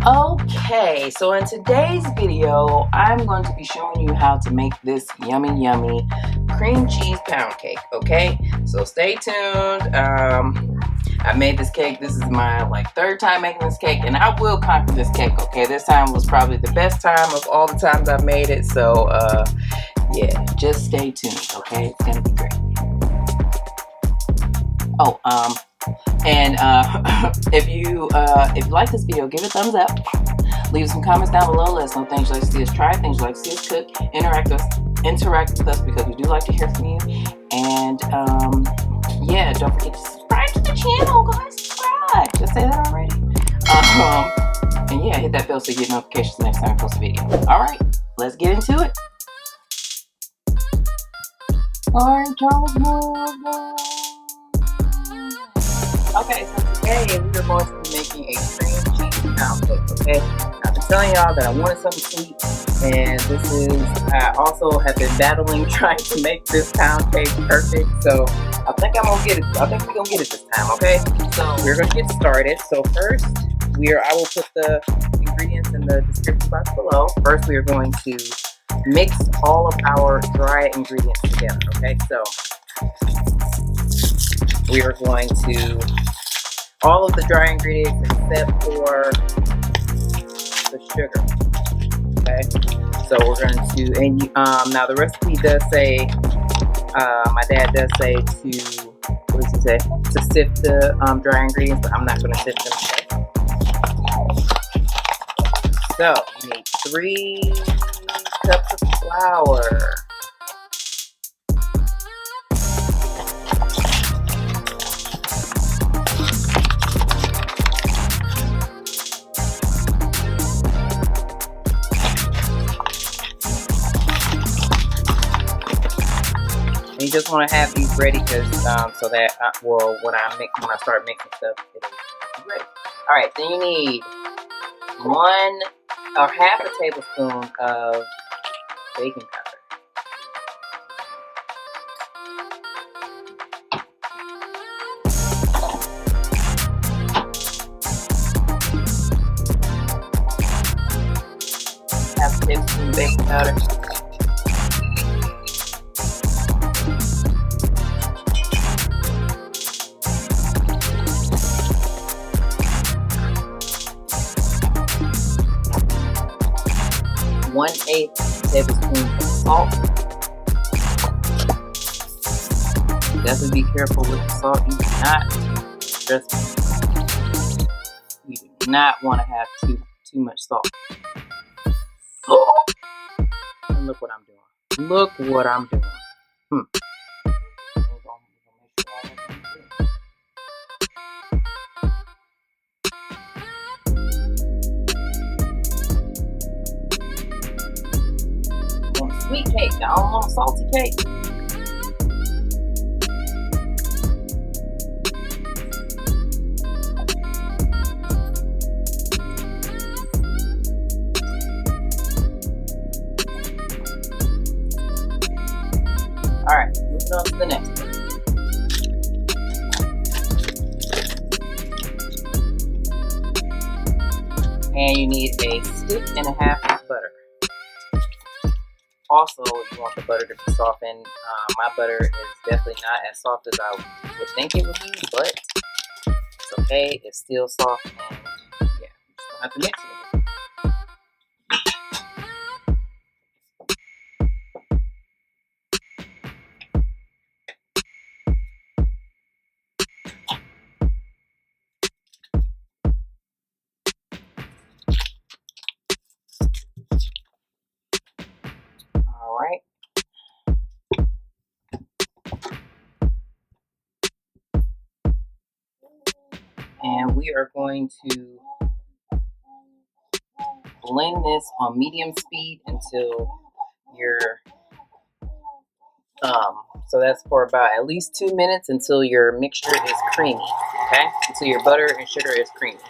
Okay, so in today's video, I'm going to be showing you how to make this yummy cream cheese pound cake, okay? So stay tuned. I made this cake. This is my third time making this cake, and I will conquer this cake, okay? This time was probably the best time of all the times I've made it, so yeah, just stay tuned, okay? It's gonna be great. Oh, and if you like this video, give it a thumbs up. Leave some comments down below. Let us know things you'd like to see us try, things you'd like to see us cook. Interact with us because we do like to hear from you. And yeah, don't forget to subscribe to the channel, guys. Subscribe. Just say that already. And yeah, hit that bell so you get notifications next time I post a video. All right, let's get into it. Okay, so today we are going to be making a cream cheese pound cake, okay? I've been telling y'all that I wanted something sweet, and I also have been battling trying to make this pound cake perfect, so I think I'm gonna get it. I think we're gonna get it this time, okay? So we're gonna get started. So first, I will put the ingredients in the description box below. First, we are going to mix all of our dry ingredients together, okay? So we are going to all of the dry ingredients except for the sugar. Okay, so we're going to, and now the recipe does say, my dad does say what does he say? To sift the dry ingredients, but I'm not going to sift them today. So you need 3 cups of flour. You just want to have these ready because so that when I start mixing stuff, it'll be ready. All right, then you need 1 or half a tablespoon of baking powder. Half a tablespoon of baking powder. One-eighth tablespoon of salt. Definitely be careful with the salt. You do not want to have too much salt. Oh! And look what I'm doing. Look what I'm doing. Sweet cake. I don't want a salty cake. Alright, moving on to the next one. And you need a stick and a half of butter. Also, you want the butter to be softened. My butter is definitely not as soft as I would think it would be, but it's okay. It's still soft, and yeah, you just don't have to mix it. All right. And we are going to blend this on medium speed until so that's for about at least 2 minutes until your mixture is creamy, okay? Until your butter and sugar is creamy.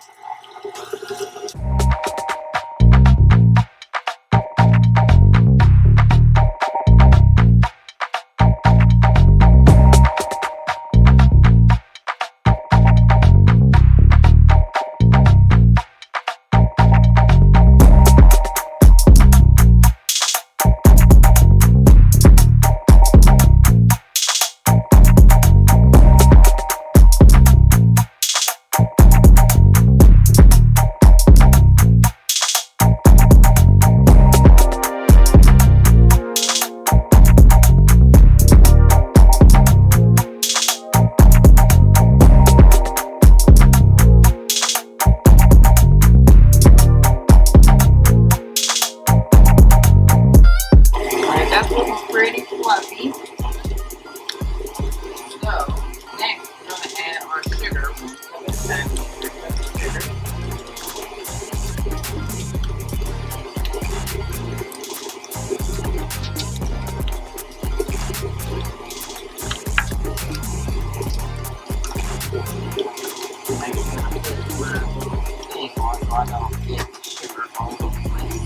so I don't get the sugar all over the place.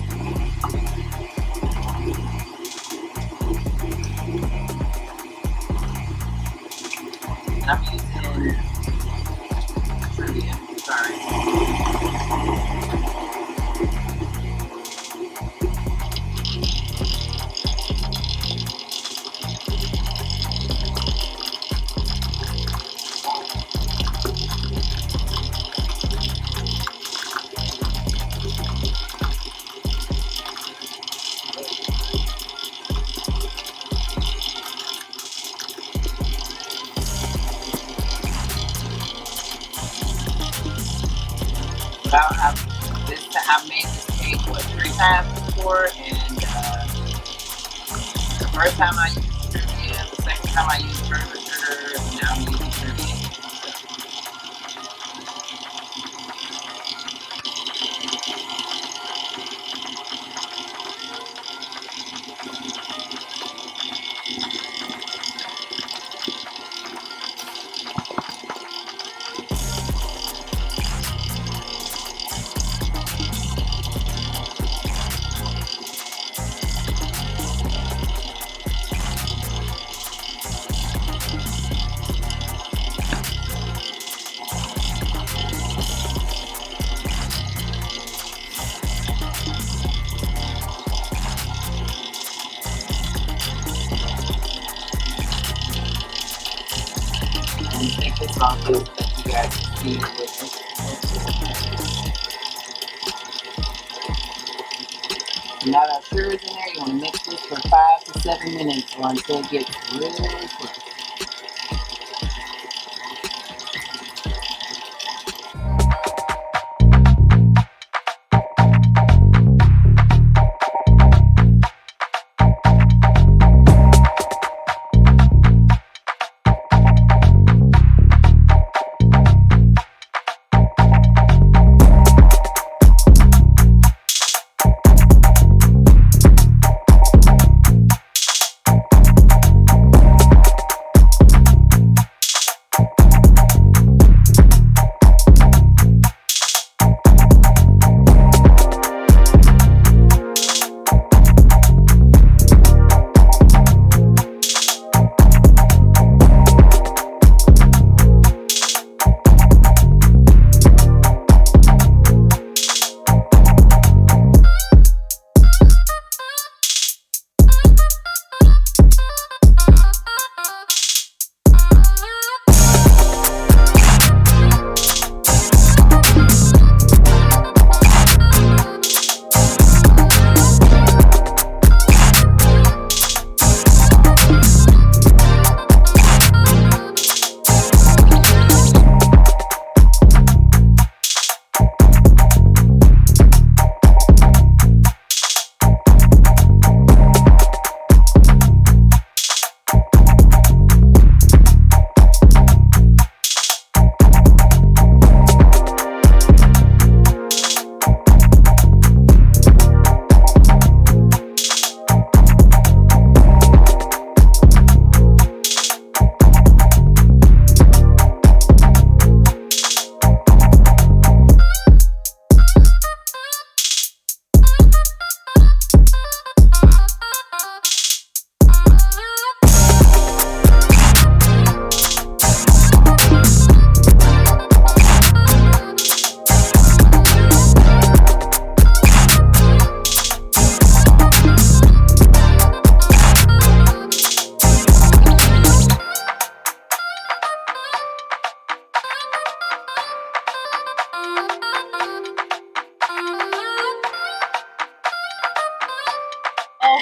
And I'm using trivia, sorry. I've made this cake 3 times before, and the first time I used trivia, the second time I used regular sugar, and now I'm using trivia. And take this off so that you guys can see what this is. Now that sugar is in there, you want to mix this for 5 to 7 minutes or until it gets really crisp.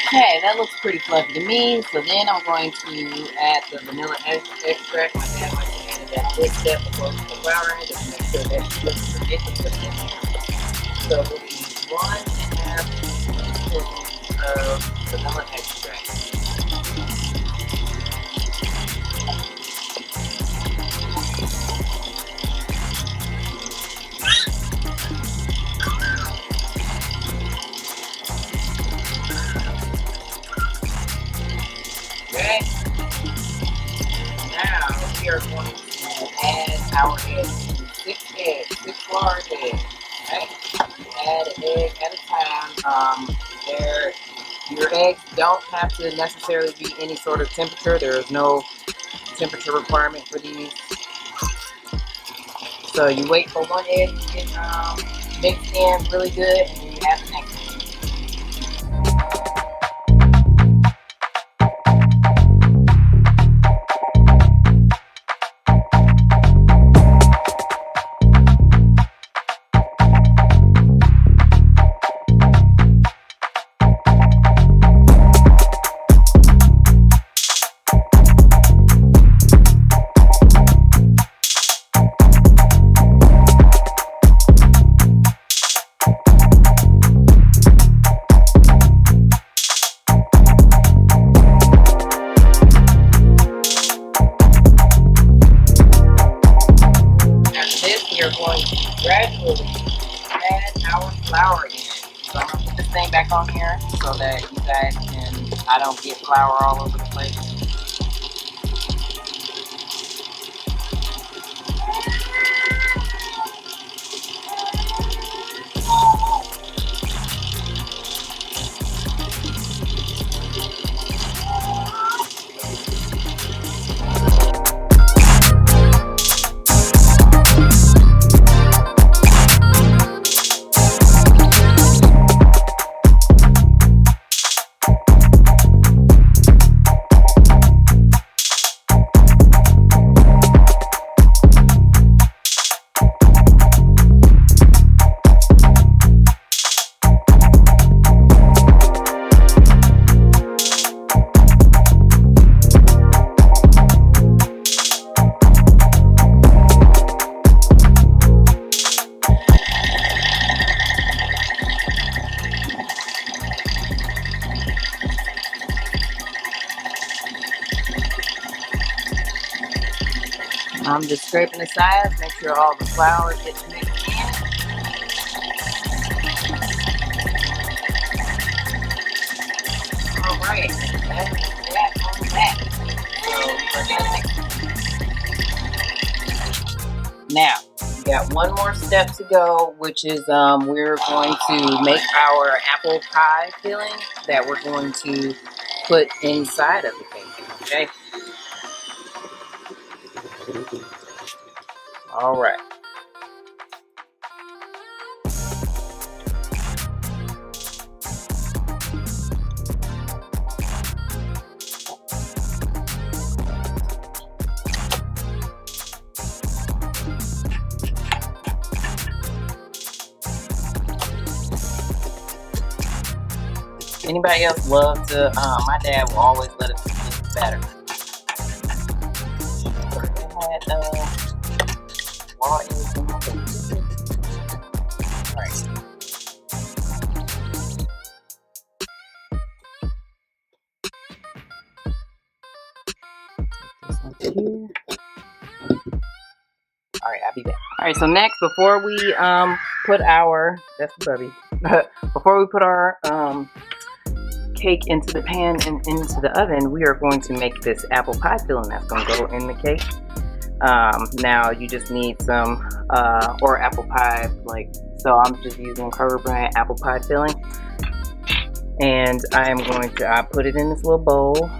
Okay, that looks pretty fluffy to me. So then I'm going to add the vanilla extract. My dad likes to add it at this step before we put flour in, just to make sure that it looks ridiculous in there. So we'll use 1.5 teaspoons of vanilla extract. Okay. Now we are going to add our eggs. 6 eggs, 6 large eggs. Okay. don't have to necessarily be any sort of temperature. There is no temperature requirement for these. So you wait for one egg to get mixed in really good, and then you add the next one. We are going to gradually add our flour in. So I'm going to put this thing back on here so that you guys I don't get flour all over the place. I'm just scraping the sides, make sure all the flour gets mixed in. All right, that's that on that. So now, we got one more step to go, which is we're going to make our apple pie filling that we're going to put inside of the cake, okay? All right. Anybody else love to, my dad will always let us get better. Raw eggs in my cake. All right. This one here. All right, I'll be back. All right, so next, before we put our, that's the bubby. Before we put our cake into the pan and into the oven, we are going to make this apple pie filling that's going to go in the cake. Now you just need some or apple pie, so I'm just using Kroger brand apple pie filling, and I am going to put it in this little bowl.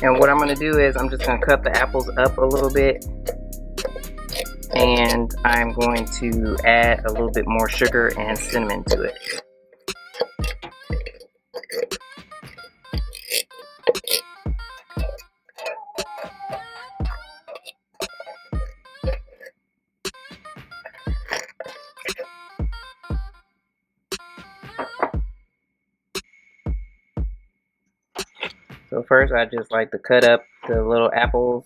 And what I'm going to do is I'm just going to cut the apples up a little bit, and I'm going to add a little bit more sugar and cinnamon to it. So first I just like to cut up the little apples,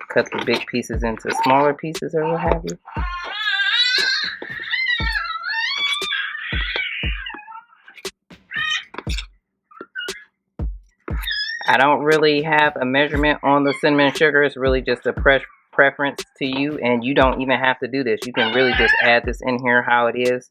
cut the big pieces into smaller pieces or what have you. I don't really have a measurement on the cinnamon and sugar. It's really just a preference to you, and you don't even have to do this. You can really just add this in here how it is.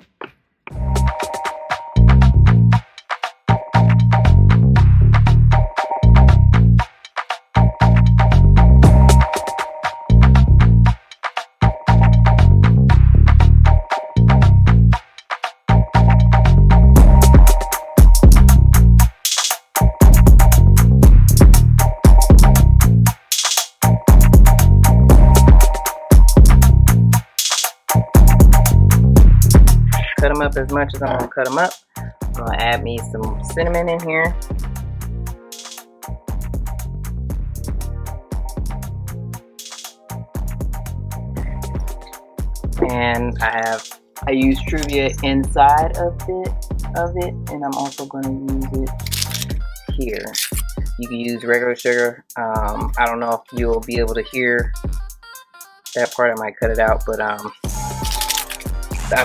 cut them up as much as I'm gonna cut them up. I'm gonna add me some cinnamon in here. And I use Truvia inside of it, and I'm also going to use it here. You can use regular sugar. I don't know if you'll be able to hear that part. I might cut it out, but I've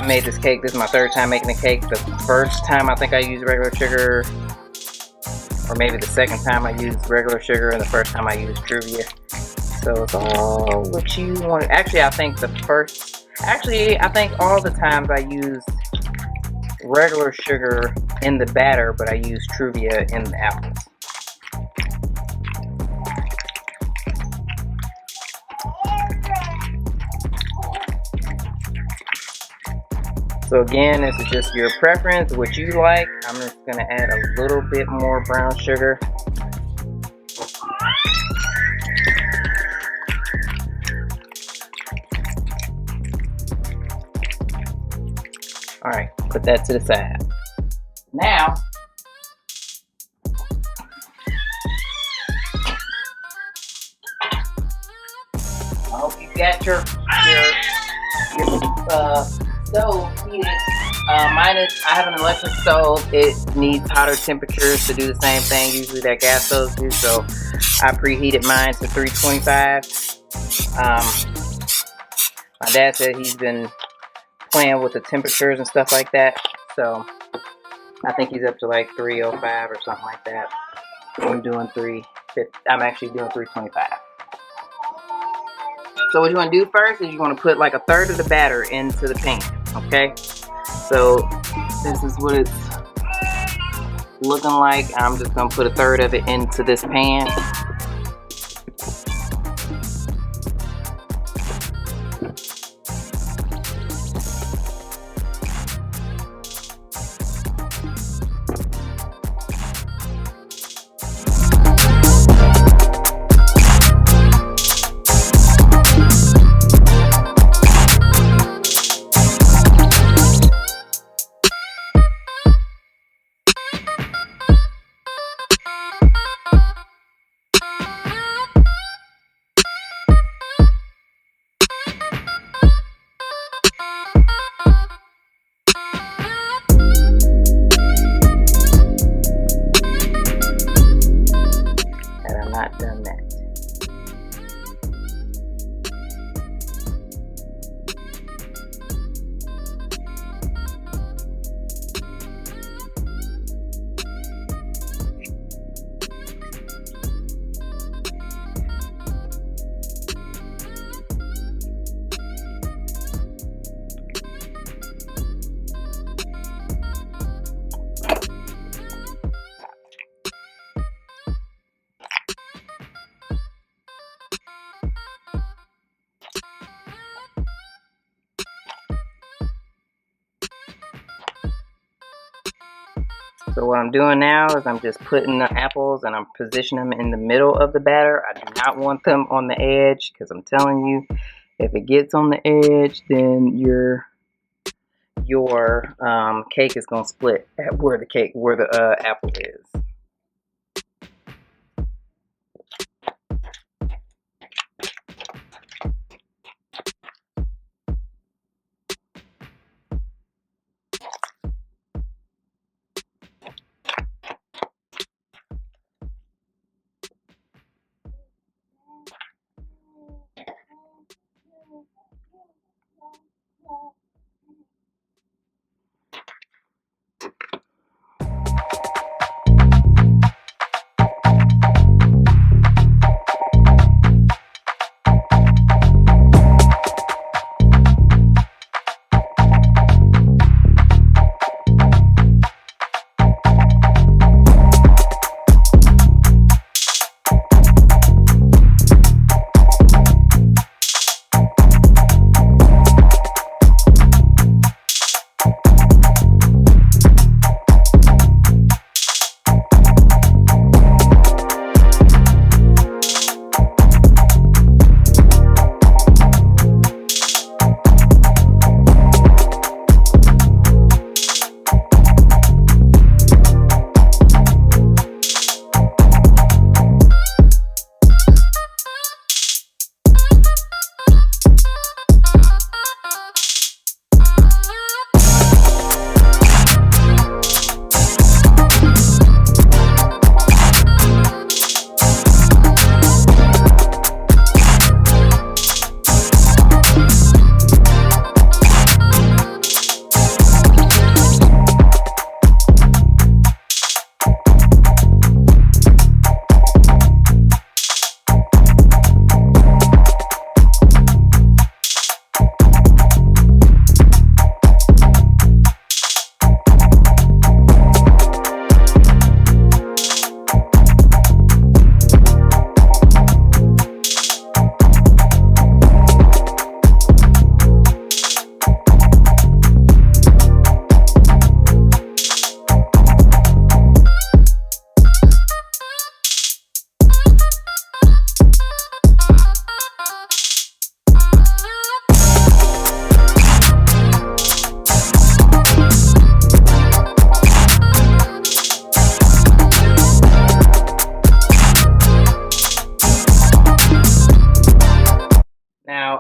made this cake. This is my third time making the cake. The first time I think I used regular sugar, or maybe the second time I used regular sugar, and the first time I used Truvia. So it's all what you want. Actually, I think all the times I used regular sugar in the batter, but I used Truvia in the apples. So again, this is just your preference, what you like. I'm just gonna add a little bit more brown sugar. All right, put that to the side. Now, I hope you got your stove heated. I have an electric stove. It needs hotter temperatures to do the same thing usually that gas stoves do. So I preheated mine to 325. My dad said he's been playing with the temperatures and stuff like that, so I think he's up to like 305 or something like that. I'm doing 350. I'm actually doing 325. So what you want to do first is you want to put like a third of the batter into the pan. Okay, so this is what it's looking like. I'm just gonna put a third of it into this pan. Done that. So what I'm doing now is I'm just putting the apples and I'm positioning them in the middle of the batter. I do not want them on the edge, because I'm telling you, if it gets on the edge, then your cake is gonna split at where the apple is.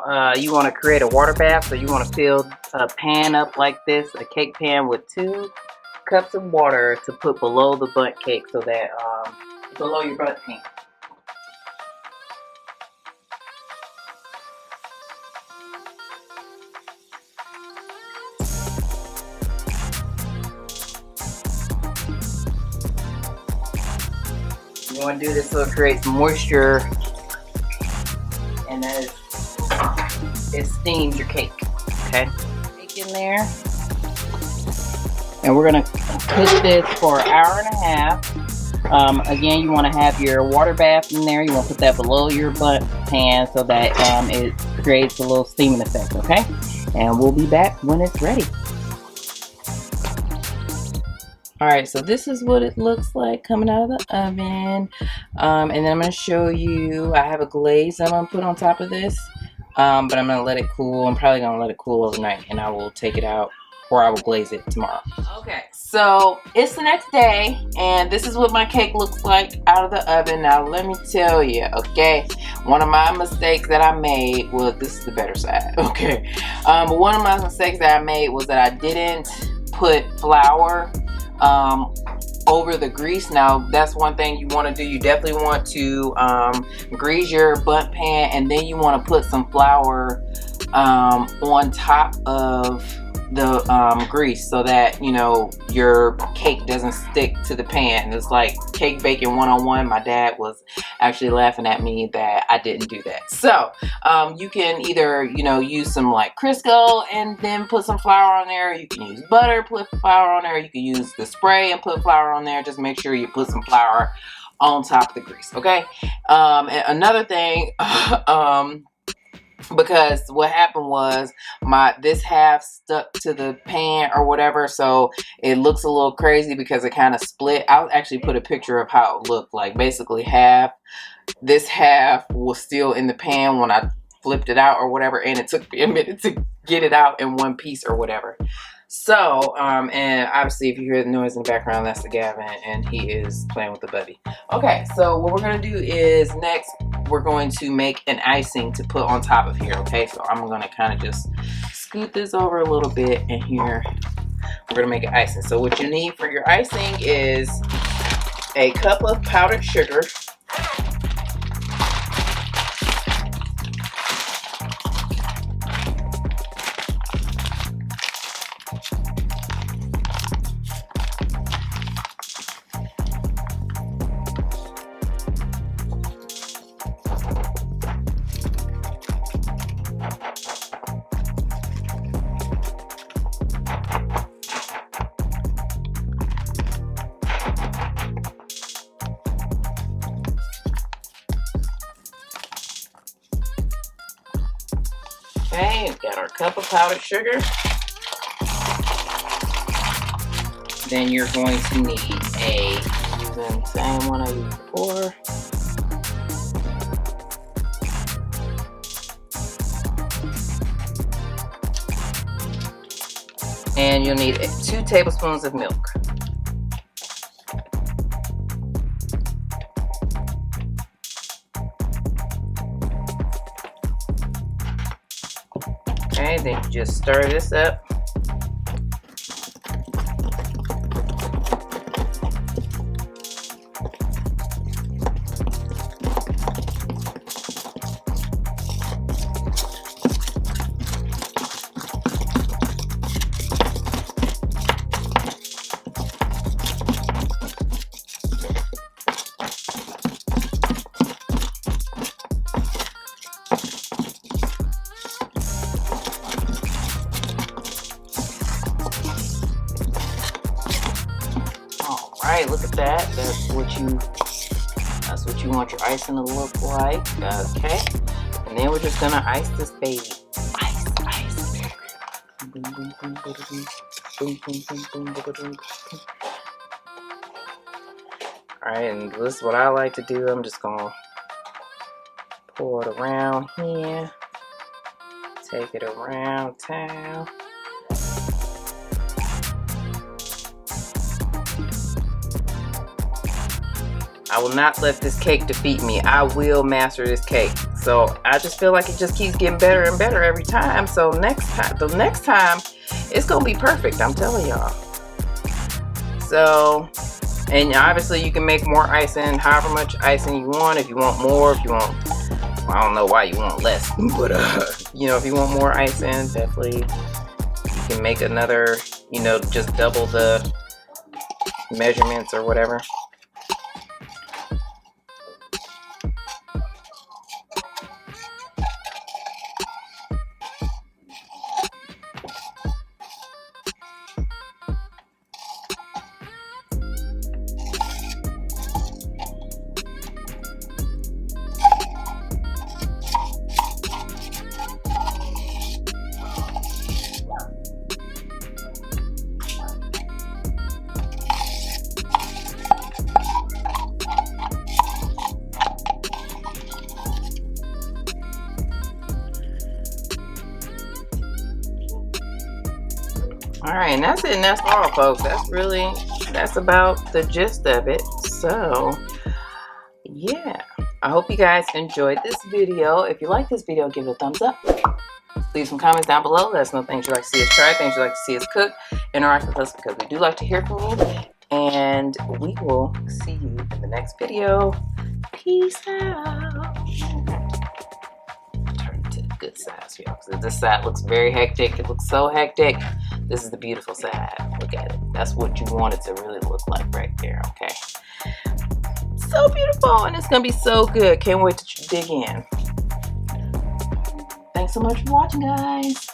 now you want to create a water bath, so you want to fill a pan up like this, a cake pan with 2 cups of water to put below the bundt cake, so that below your bundt pan. You want to do this so it creates moisture, and then it steams your cake. Okay, cake in there, and we're gonna cook this for an hour and a half. Again, you want to have your water bath in there. You want to put that below your bundt pan so that it creates a little steaming effect. Okay, and we'll be back when it's ready. Alright, so this is what it looks like coming out of the oven. And then I'm going to show you, I have a glaze I'm going to put on top of this. But I'm going to let it cool. I'm probably going to let it cool overnight, and I will take it out, or I will glaze it tomorrow. Okay, so it's the next day, and this is what my cake looks like out of the oven. Now, let me tell you, okay, one of my mistakes that I made, well, this is the better side, okay. One of my mistakes that I made was that I didn't put flour over the grease. Now that's one thing you want to do. You definitely want to grease your bundt pan, and then you want to put some flour on top of the grease, so that, you know, your cake doesn't stick to the pan. It's like cake baking 101. My dad was actually laughing at me that I didn't do that. So you can either, you know, use some like Crisco and then put some flour on there. You can use butter, put flour on there. You can use the spray and put flour on there. Just make sure you put some flour on top of the grease, okay? And another thing, because what happened was this half stuck to the pan or whatever, so it looks a little crazy because it kind of split. I'll actually put a picture of how it looked. Like basically this half was still in the pan when I flipped it out or whatever, and it took me a minute to get it out in one piece or whatever. So, and obviously if you hear the noise in the background, that's the Gavin, and he is playing with the bubby. Okay, so what we're going to do is next, we're going to make an icing to put on top of here, okay? So I'm going to kind of just scoot this over a little bit, and here we're going to make an icing. So what you need for your icing is a cup of powdered sugar, okay, we've got our cup of powdered sugar. Then you're going to need using the same one I used before. And you'll need 2 tablespoons of milk. Okay, then you just stir this up. Alright, look at that. That's what you want your icing to look like. Okay. And then we're just gonna ice this baby. Ice. Boom, boom, boom, boom, boom. Boom, boom, boom, boom, boom, boom. Alright, and this is what I like to do. I'm just gonna pour it around here. Take it around town. I will not let this cake defeat me. I will master this cake. So I just feel like it just keeps getting better and better every time. So the next time, it's gonna be perfect. I'm telling y'all. So, and obviously you can make more icing, however much icing you want. If you want more, if you want, well, I don't know why you want less, but you know, if you want more icing, definitely you can make another, you know, just double the measurements or whatever. All right, and that's it, and that's all, folks. That's about the gist of it. So, yeah. I hope you guys enjoyed this video. If you like this video, give it a thumbs up. Leave some comments down below. Let us know things you'd like to see us try, things you'd like to see us cook. Interact with us because we do like to hear from you. And we will see you in the next video. Peace out. Turn to the good side, y'all. Because this side looks very hectic. It looks so hectic. This is the beautiful side. Look at it. That's what you want it to really look like right there, okay? So beautiful, and it's gonna be so good. Can't wait to dig in. Thanks so much for watching, guys.